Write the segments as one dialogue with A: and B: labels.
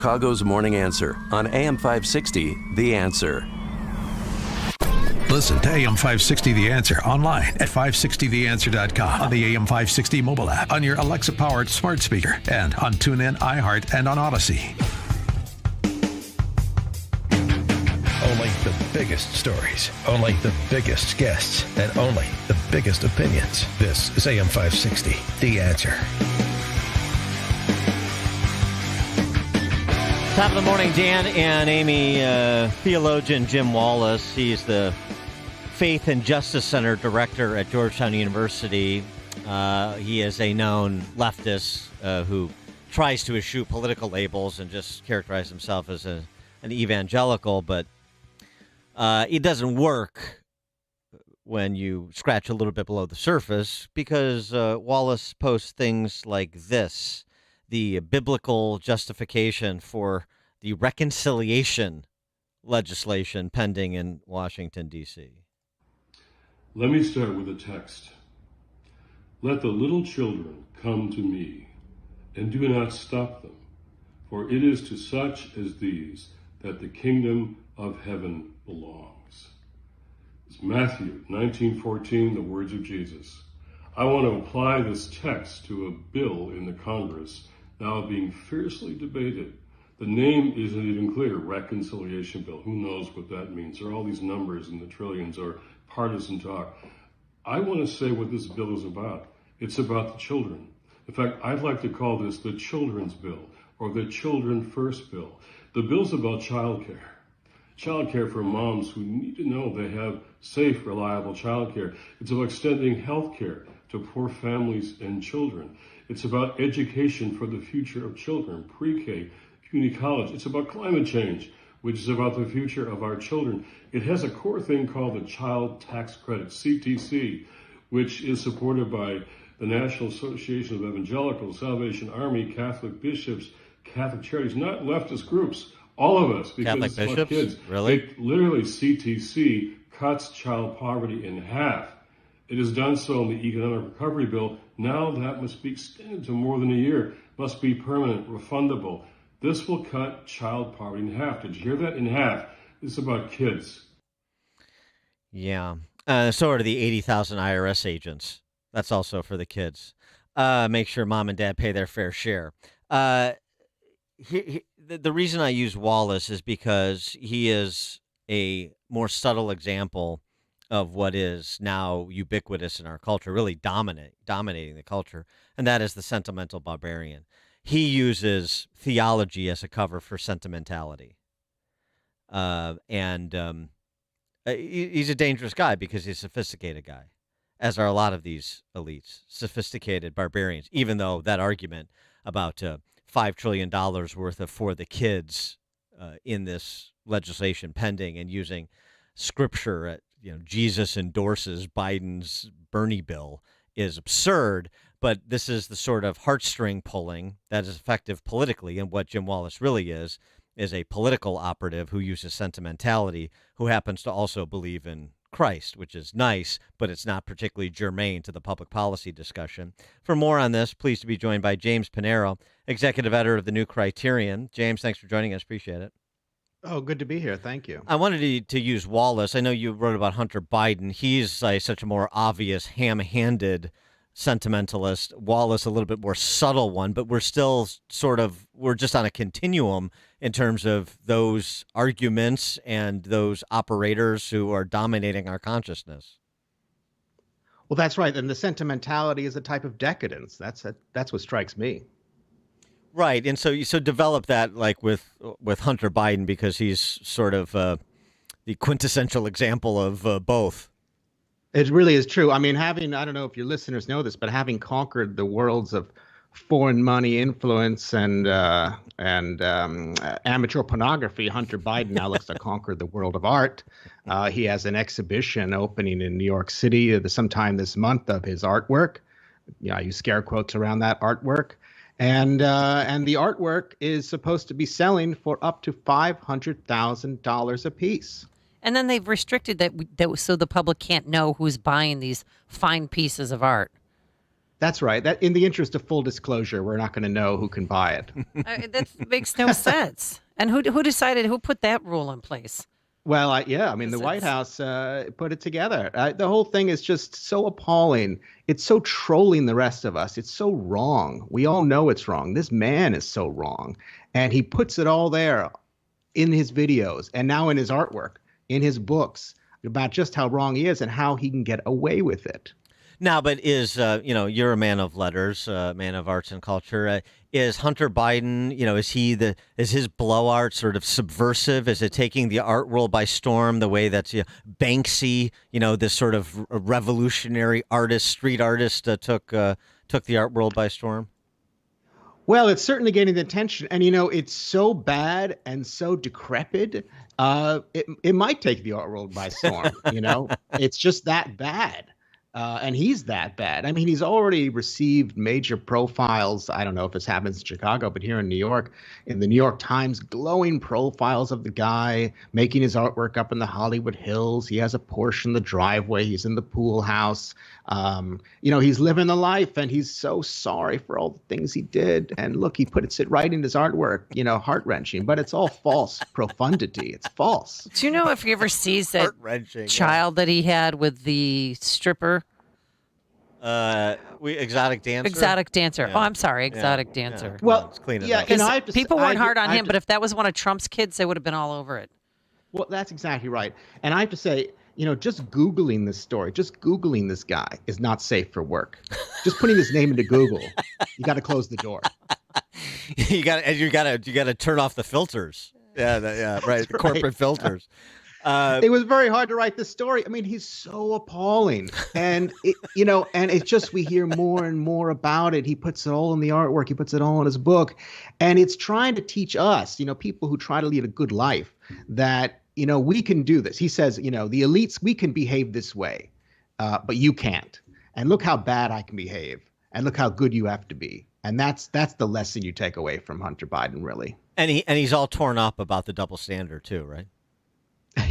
A: Chicago's Morning Answer on AM 560, The Answer.
B: Listen to AM 560 The Answer online at 560theanswer.com, on the AM 560 mobile app, on your Alexa-powered smart speaker, and on TuneIn, iHeart, and on Odyssey. Only the biggest stories, only the biggest guests, and only the biggest opinions. This is AM 560 The Answer.
C: Top of the morning, Dan and Amy. Theologian Jim Wallace, he's the Faith and Justice Center director at Georgetown University. He is a known leftist who tries to eschew political labels and just characterize himself as an evangelical, but it doesn't work when you scratch a little bit below the surface, because Wallace posts things like this: the biblical justification for the reconciliation legislation pending in Washington, D.C.
D: Let me start with a text. Let the little children come to me, and do not stop them, for it is to such as these that the kingdom of heaven belongs. It's Matthew 19:14, the words of Jesus. I want to apply this text to a bill in the Congress now being fiercely debated. The name isn't even clear, reconciliation bill. Who knows what that means? There are all these numbers in the trillions or partisan talk. I want to say what this bill is about. It's about the children. In fact, I'd like to call this the children's bill, or the children first bill. The bill's about childcare. Childcare for moms who need to know they have safe, reliable childcare. It's about extending health care to poor families and children. It's about education for the future of children, pre-K, community college. It's about climate change, which is about the future of our children. It has a core thing called the Child Tax Credit, CTC, which is supported by the National Association of Evangelicals, Salvation Army, Catholic bishops, Catholic charities, not leftist groups, all of us, because
C: Catholic
D: it's about
C: bishops?
D: kids.
C: Really?
D: It literally, CTC cuts child poverty in half. It has done so in the Economic Recovery Bill. Now that must be extended to more than a year, must be permanent, refundable. This will cut child poverty in half. Did you hear that? In half. This is about kids.
C: Yeah. So are the 80,000 IRS agents. That's also for the kids. Make sure mom and dad pay their fair share. The reason I use Wallace is because he is a more subtle example of what is now ubiquitous in our culture, really dominating the culture, and that is the sentimental barbarian. He uses theology as a cover for sentimentality. And he's a dangerous guy because he's a sophisticated guy, as are a lot of these elites, sophisticated barbarians, even though that argument about $5 trillion worth of for the kids in this legislation pending and using scripture at, Jesus endorses Biden's Bernie bill is absurd, but this is the sort of heartstring pulling that is effective politically. And what Jim Wallace really is a political operative who uses sentimentality, who happens to also believe in Christ, which is nice, but it's not particularly germane to the public policy discussion. For more on this, pleased to be joined by James Panero, executive editor of the new Criterion. James, thanks for joining us. Appreciate it.
E: Oh, good to be here. Thank you.
C: I wanted to use Wallace. I know you wrote about Hunter Biden. He's such a more obvious, ham-handed sentimentalist. Wallace, a little bit more subtle one, but we're still we're just on a continuum in terms of those arguments and those operators who are dominating our consciousness.
E: Well, that's right. And the sentimentality is a type of decadence. That's what strikes me.
C: Right. And so develop that like with Hunter Biden, because he's sort of the quintessential example of both.
E: It really is true. I mean, I don't know if your listeners know this, but having conquered the worlds of foreign money influence and amateur pornography, Hunter Biden now looks to conquer the world of art. He has an exhibition opening in New York City sometime this month of his artwork. I use scare quotes around that artwork. And the artwork is supposed to be selling for up to $500,000 a piece.
F: And then they've restricted that so the public can't know who's buying these fine pieces of art.
E: That's right. That in the interest of full disclosure, we're not going to know who can buy it.
F: That makes no sense. And who decided, who put that rule in place?
E: Well, I mean, the White House put it together. The whole thing is just so appalling. It's so trolling the rest of us. It's so wrong. We all know it's wrong. This man is so wrong. And he puts it all there in his videos and now in his artwork, in his books, about just how wrong he is and how he can get away with it.
C: Now, but is, you're a man of letters, man of arts and culture. Is Hunter Biden, is his blow art sort of subversive? Is it taking the art world by storm the way that's Banksy, this sort of revolutionary artist, street artist took the art world by storm?
E: Well, it's certainly getting the attention. And, it's so bad and so decrepit. It might take the art world by storm. It's just that bad. And he's that bad. I mean, he's already received major profiles. I don't know if this happens in Chicago, but here in New York, in the New York Times, glowing profiles of the guy making his artwork up in the Hollywood Hills. He has a Porsche in the driveway. He's in the pool house. He's living the life, and he's so sorry for all the things he did. And look, he puts it right in his artwork, heart-wrenching, but it's all false profundity. It's false.
F: Do you know if he ever sees that child that he had with the stripper?
C: Exotic dancer.
F: Exotic dancer.
C: Yeah.
F: Oh, I'm sorry, exotic dancer.
C: Yeah.
E: Well,
C: it's clean
E: yeah,
C: up.
F: Because people weren't hard on him, but if that was one of Trump's kids, they would have been all over it.
E: Well, that's exactly right. And I have to say, just Googling this story, just Googling this guy is not safe for work. Just putting his name into Google, you got to close the door.
C: you got to turn off the filters. Yeah, right. The corporate filters.
E: It was very hard to write this story. I mean, he's so appalling, and it's just we hear more and more about it. He puts it all in the artwork. He puts it all in his book, and it's trying to teach us, people who try to lead a good life, that we can do this. He says, the elites, we can behave this way, but you can't. And look how bad I can behave, and look how good you have to be. And that's the lesson you take away from Hunter Biden, really.
C: And he's all torn up about the double standard too, right?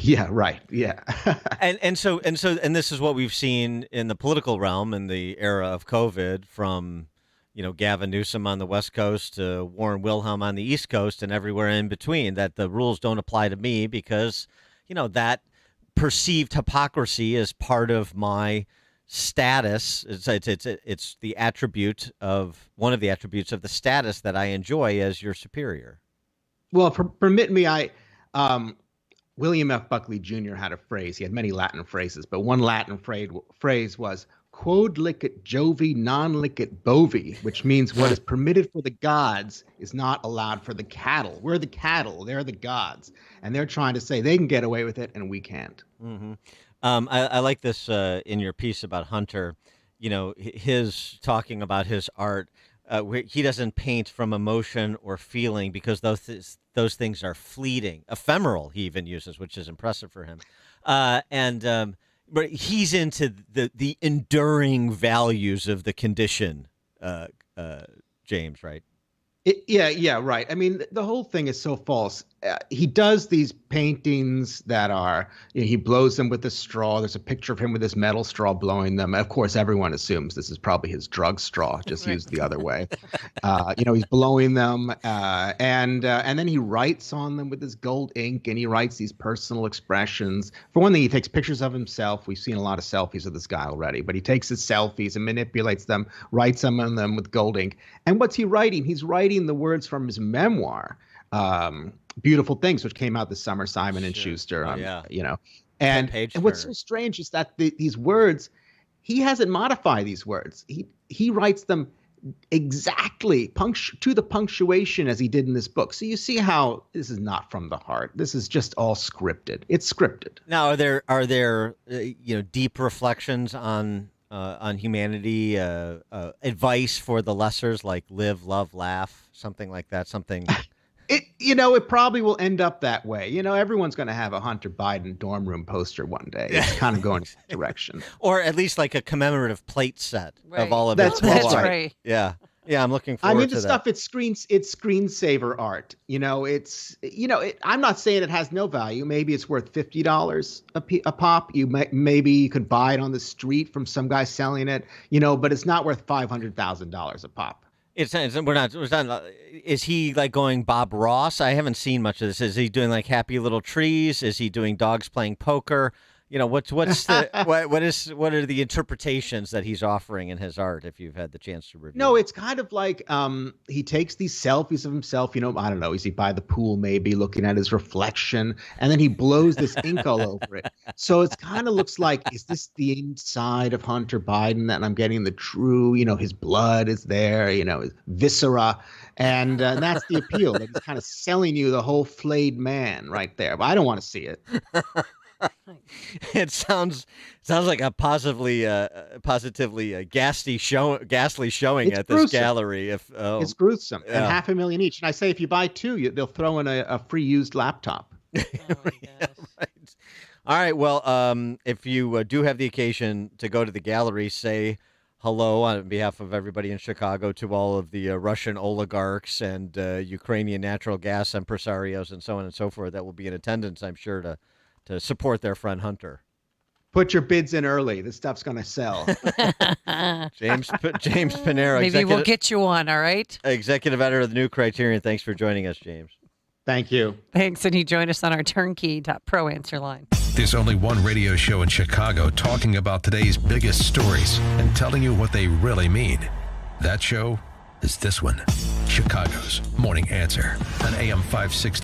E: Yeah, right. Yeah.
C: and so this is what we've seen in the political realm in the era of COVID, from Gavin Newsom on the West Coast to Warren Wilhelm on the East Coast and everywhere in between, that the rules don't apply to me because that perceived hypocrisy is part of my status. It's the attribute of one of the attributes of the status that I enjoy as your superior.
E: Well, permit me, William F. Buckley Jr. had a phrase. He had many Latin phrases, but one Latin phrase was quod licet Jovi non licet bovi, which means what is permitted for the gods is not allowed for the cattle. We're the cattle. They're the gods. And they're trying to say they can get away with it and we can't.
C: Mm-hmm. I like this in your piece about Hunter, his talking about his art. He doesn't paint from emotion or feeling because those things are fleeting, ephemeral. He even uses, which is impressive for him. But he's into the enduring values of the condition. James, right?
E: Yeah, right. I mean, the whole thing is so false. He does these paintings that are, he blows them with a straw. There's a picture of him with his metal straw blowing them. Of course, everyone assumes this is probably his drug straw, just used the other way. He's blowing them, and then he writes on them with his gold ink, and he writes these personal expressions. For one thing, he takes pictures of himself. We've seen a lot of selfies of this guy already, but he takes his selfies and manipulates them, writes some of them with gold ink. And what's he writing? He's writing the words from his memoir, Beautiful Things, which came out this summer, Simon and Schuster. And what's so strange is that these words, he hasn't modified these words. He writes them exactly to the punctuation as he did in this book. So you see how this is not from the heart. This is just all scripted. It's scripted.
C: Now, are there deep reflections on humanity, advice for the lessers, like live, love, laugh, something like that, something.
E: It probably will end up that way. Everyone's going to have a Hunter Biden dorm room poster one day. It's kind of going in that direction.
C: Or at least like a commemorative plate set of all of
F: That's
C: his.
F: right.
C: Yeah. Yeah, I'm looking forward to that.
E: I mean, the stuff, it's screensaver art. I'm not saying it has no value. Maybe it's worth $50 a pop. Maybe you could buy it on the street from some guy selling it, but it's not worth $500,000 a pop.
C: We're not. Is he like going Bob Ross? I haven't seen much of this. Is he doing like Happy Little Trees? Is he doing dogs playing poker? What's the what are the interpretations that he's offering in his art? If you've had the chance to review.
E: No, it's kind of like he takes these selfies of himself. I don't know. Is he by the pool maybe looking at his reflection, and then he blows this ink all over it. So it kind of looks like, is this the inside of Hunter Biden? And I'm getting the true, his blood is there, his viscera, and that's the appeal. That he's kind of selling you the whole flayed man right there. But I don't want to see it.
C: It sounds like a positively ghastly showing
E: It's
C: at
E: gruesome.
C: this gallery.
E: It's gruesome, and $500,000 each. And I say, if you buy two, they'll throw in a free used laptop.
F: Oh my gosh.
C: Right. All right. Well, if you do have the occasion to go to the gallery, say hello on behalf of everybody in Chicago to all of the Russian oligarchs and Ukrainian natural gas impresarios and so on and so forth that will be in attendance, I'm sure, to support their friend Hunter.
E: Put your bids in early. This stuff's going to sell.
C: James Panero.
F: Maybe we'll get you one, all right?
C: Executive editor of the New Criterion. Thanks for joining us, James.
E: Thank you.
F: Thanks, and he joined us on our turnkey.pro answer line.
B: There's only one radio show in Chicago talking about today's biggest stories and telling you what they really mean. That show is this one, Chicago's Morning Answer on AM 560.